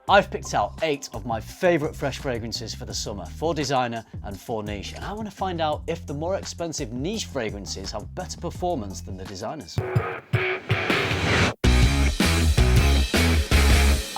I've picked out 8 of my favourite fresh fragrances for the summer, for designer and for niche, and I want to find out if the more expensive niche fragrances have better performance than the designers.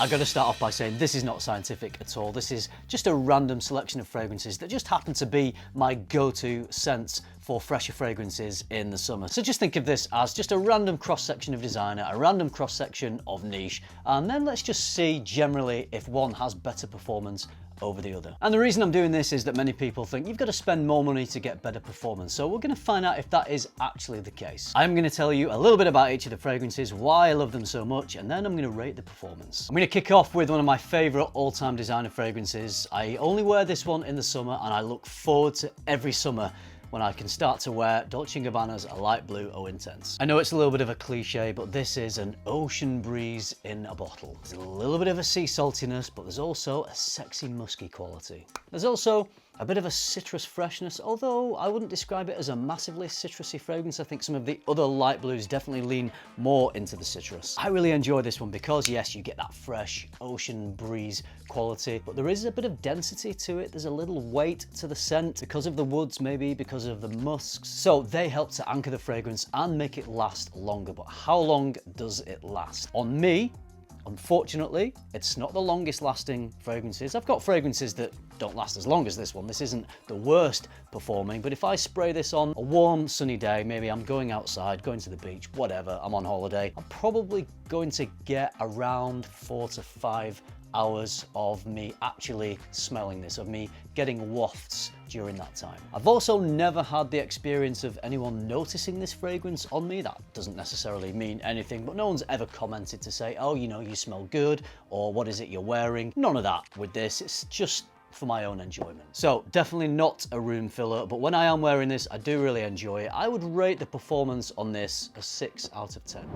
I've got to start off by saying this is not scientific at all. This is just a random selection of fragrances that just happen to be my go-to scents for fresher fragrances in the summer. So just think of this as just a random cross-section of designer, a random cross-section of niche, and then let's just see generally if one has better performance over the other. And the reason I'm doing this is that many people think you've got to spend more money to get better performance. So we're going to find out if that is actually the case. I'm going to tell you a little bit about each of the fragrances, why I love them so much, and then I'm going to rate the performance. I'm going to kick off with one of my favorite all-time designer fragrances. I only wear this one in the summer, and I look forward to every summer when I can start to wear Dolce & Gabbana's a light blue Eau Intense. I know it's a little bit of a cliche, but this is an ocean breeze in a bottle. There's a little bit of a sea saltiness, but there's also a sexy musky quality. There's also a bit of a citrus freshness, although I wouldn't describe it as a massively citrusy fragrance. I think some of the other light blues definitely lean more into the citrus. I really enjoy this one because yes, you get that fresh ocean breeze quality, but there is a bit of density to it. There's a little weight to the scent because of the woods, maybe because of the musks. So they help to anchor the fragrance and make it last longer. But how long does it last? On me, unfortunately, it's not the longest lasting fragrances. I've got fragrances that don't last as long as this one. This isn't the worst performing, but if I spray this on a warm sunny day, maybe I'm going outside, going to the beach, whatever, I'm on holiday, I'm probably going to get around 4 to 5 hours of me actually smelling this, of me getting wafts during that time. I've also never had the experience of anyone noticing this fragrance on me. That doesn't necessarily mean anything, but no one's ever commented to say, oh, you know, you smell good, or what is it you're wearing? None of that with this. It's just for my own enjoyment. So definitely not a room filler, but when I am wearing this, I do really enjoy it. I would rate the performance on this a 6 out of 10.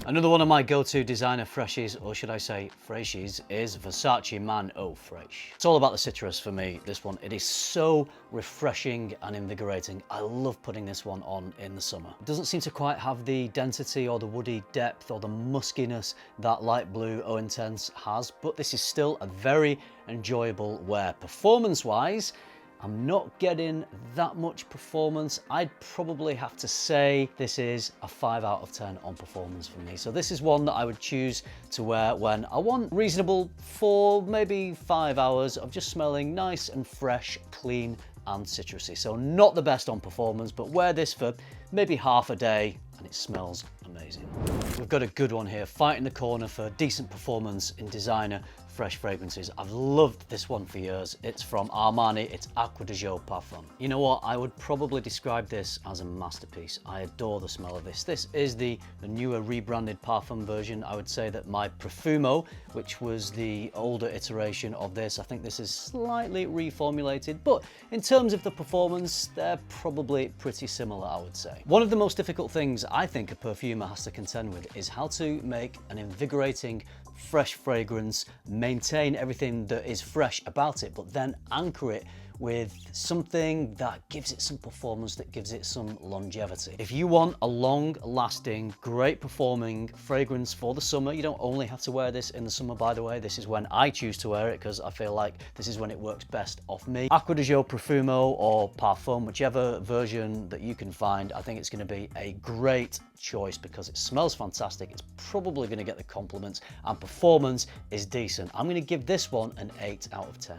Another one of my go-to designer freshies, or should I say freshies, is Versace Man Eau Fraiche. It's all about the citrus for me, this one. It is so refreshing and invigorating. I love putting this one on in the summer. It doesn't seem to quite have the density or the woody depth or the muskiness that light blue Eau Intense has, but this is still a very enjoyable wear. Performance-wise, I'm not getting that much performance. I'd probably have to say this is a 5 out of 10 on performance for me. So this is one that I would choose to wear when I want reasonable 4, maybe 5 hours of just smelling nice and fresh, clean and citrusy. So not the best on performance, but wear this for maybe half a day and it smells amazing. We've got a good one here, fighting the corner for decent performance in designer fresh fragrances. I've loved this one for years. It's from Armani, it's Acqua di Gio Parfum. You know what, I would probably describe this as a masterpiece. I adore the smell of this. This is the newer rebranded Parfum version. I would say that my Profumo, which was the older iteration of this, I think this is slightly reformulated, but in terms of the performance, they're probably pretty similar, I would say. One of the most difficult things I think a perfumer has to contend with is how to make an invigorating, fresh fragrance, maintain everything that is fresh about it, but then anchor it with something that gives it some performance, that gives it some longevity. If you want a long-lasting, great-performing fragrance for the summer, you don't only have to wear this in the summer, by the way. This is when I choose to wear it because I feel like this is when it works best off me. Acqua di Gio Profumo or Parfum, whichever version that you can find, I think it's going to be a great choice because it smells fantastic. It's probably going to get the compliments and performance is decent. I'm going to give this one an 8 out of 10.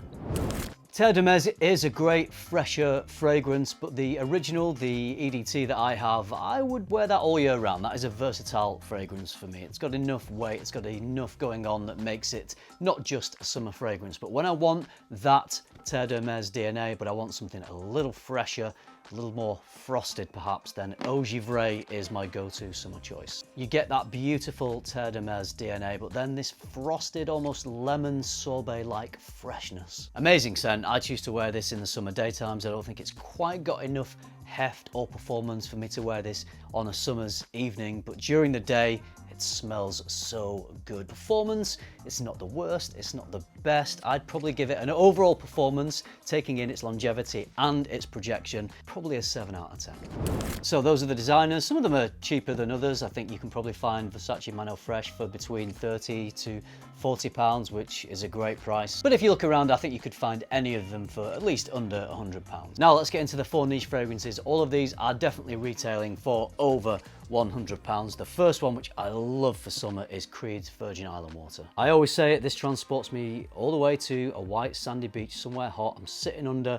Terre de Mes is a great, fresher fragrance, but the original, the EDT that I have, I would wear that all year round. That is a versatile fragrance for me. It's got enough weight, it's got enough going on that makes it not just a summer fragrance. But when I want that Terre de Mes DNA, but I want something a little fresher, a little more frosted perhaps, then Eau Givrée is my go-to summer choice. You get that beautiful Terre de Mes DNA, but then this frosted, almost lemon sorbet-like freshness. Amazing scent. I choose to wear this in the summer daytimes. I don't think it's quite got enough heft or performance for me to wear this on a summer's evening, but during the day, it smells so good. Performance, it's not the worst, it's not the best. I'd probably give it an overall performance, taking in its longevity and its projection, probably a 7 out of 10. So those are the designers. Some of them are cheaper than others. I think you can probably find Versace Mano Fresh for between 30 to 40 pounds, which is a great price. But if you look around, I think you could find any of them for at least under 100 pounds. Now let's get into the 4 niche fragrances. All of these are definitely retailing for over 100 pounds. The first one, which I love for summer, is Creed's Virgin Island Water. I always say it, this transports me all the way to a white sandy beach somewhere hot. I'm sitting under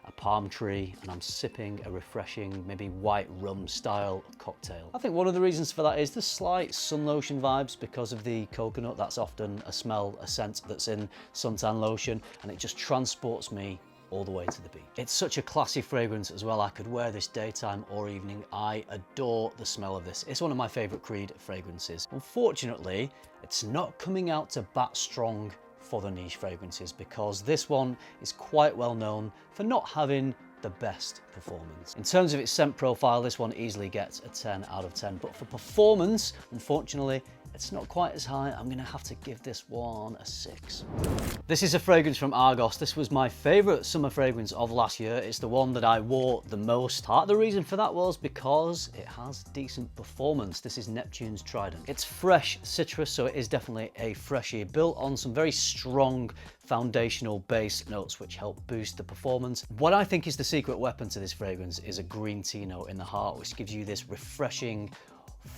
a palm tree and I'm sipping a refreshing, maybe white rum style cocktail. I think one of the reasons for that is the slight sun lotion vibes because of the coconut. That's often a smell, a scent that's in suntan lotion, and it just transports me all the way to the beach. It's such a classy fragrance as well. I could wear this daytime or evening. I adore the smell of this. It's one of my favorite Creed fragrances. Unfortunately, it's not coming out to bat strong for the niche fragrances because this one is quite well known for not having the best performance. In terms of its scent profile, this one easily gets a 10 out of 10, but for performance, unfortunately, it's not quite as high. I'm gonna have to give this one a 6. This is a fragrance from Argos. This was my favorite summer fragrance of last year. It's the one that I wore the most. Part of the reason for that was because it has decent performance. This is Neptune's Trident. It's fresh citrus, so it is definitely a Freshie, built on some very strong foundational base notes which help boost the performance. What I think is the secret weapon to this fragrance is a green tea note in the heart, which gives you this refreshing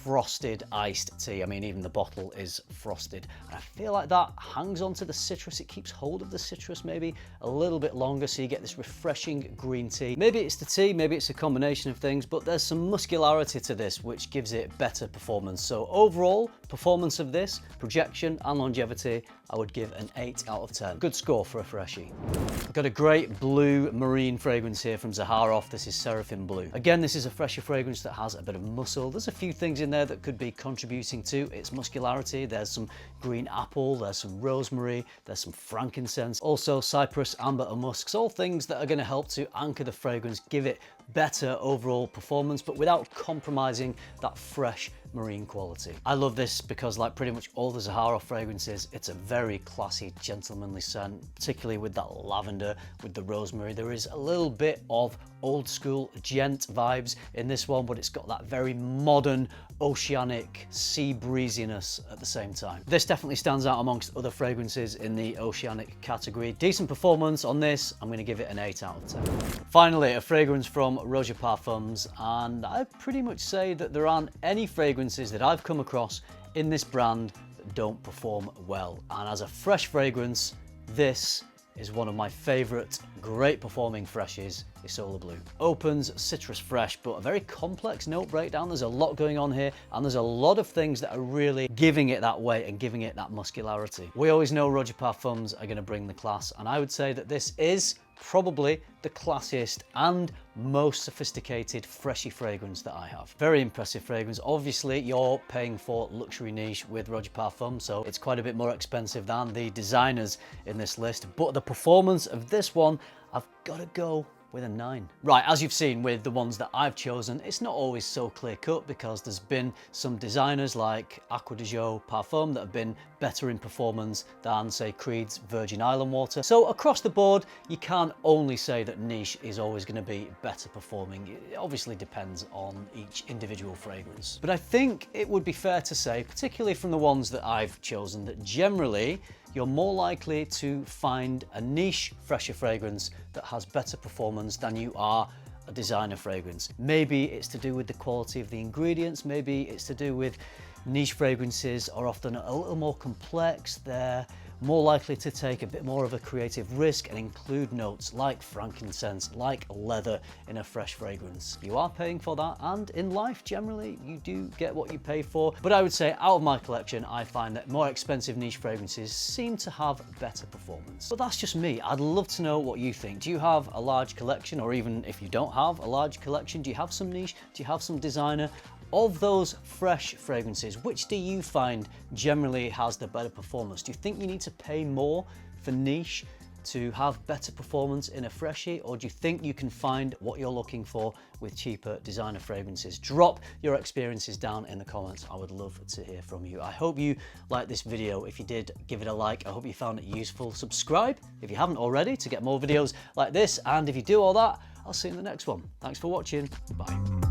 frosted iced tea. I mean, even the bottle is frosted. And I feel like that hangs onto the citrus. It keeps hold of the citrus maybe a little bit longer, so you get this refreshing green tea. Maybe it's the tea, maybe it's a combination of things, but there's some muscularity to this which gives it better performance. So overall, performance of this, projection and longevity, I would give an 8 out of 10. Good score for a Freshie. I've got a great blue marine fragrance here from Zaharoff. This is Seraphim Blue. Again, this is a Freshie fragrance that has a bit of muscle. There's a few things in there that could be contributing to its muscularity. There's some green apple, there's some rosemary, there's some frankincense, also cypress, amber and musks, all things that are going to help to anchor the fragrance, give it better overall performance, but without compromising that fresh marine quality. I love this because, like pretty much all the Zaharoff fragrances, it's a very classy, gentlemanly scent, particularly with that lavender, with the rosemary. There is a little bit of old school gent vibes in this one, but it's got that very modern, oceanic sea breeziness at the same time. This definitely stands out amongst other fragrances in the oceanic category. Decent performance on this, I'm going to give it an 8 out of 10. Finally, a fragrance from Roger Parfums, and I pretty much say that there aren't any fragrances that I've come across in this brand that don't perform well. And as a fresh fragrance, this is one of my favorite great performing Freshies, Isola Blue. Opens citrus fresh, but a very complex note breakdown. There's a lot going on here, and there's a lot of things that are really giving it that weight and giving it that muscularity. We always know Roger Parfums are going to bring the class, and I would say that this is probably the classiest and most sophisticated Freshie fragrance that I have. Very impressive fragrance. Obviously, you're paying for luxury niche with Roger Parfum, so it's quite a bit more expensive than the designers in this list, but the performance of this one, I've got to go with a 9. Right, as you've seen with the ones that I've chosen, it's not always so clear cut because there's been some designers like Acqua di Gio Parfum that have been better in performance than, say, Creed's Virgin Island Water. So across the board, you can't only say that niche is always going to be better performing. It obviously depends on each individual fragrance. But I think it would be fair to say, particularly from the ones that I've chosen, that generally you're more likely to find a niche Fresher fragrance that has better performance than you are a designer fragrance. Maybe it's to do with the quality of the ingredients, maybe it's to do with niche fragrances are often a little more complex. They're more likely to take a bit more of a creative risk and include notes like frankincense, like leather in a fresh fragrance. You are paying for that, and in life generally you do get what you pay for. But I would say out of my collection, I find that more expensive niche fragrances seem to have better performance. But that's just me. I'd love to know what you think. Do you have a large collection, or even if you don't have a large collection, do you have some niche? Do you have some designer? Of those fresh fragrances, which do you find generally has the better performance? Do you think you need to pay more for niche to have better performance in a Freshie, or do you think you can find what you're looking for with cheaper designer fragrances? Drop your experiences down in the comments. I would love to hear from you. I hope you liked this video. If you did, give it a like. I hope you found it useful. Subscribe if you haven't already to get more videos like this, and if you do all that, I'll see you in the next one. Thanks for watching. Bye.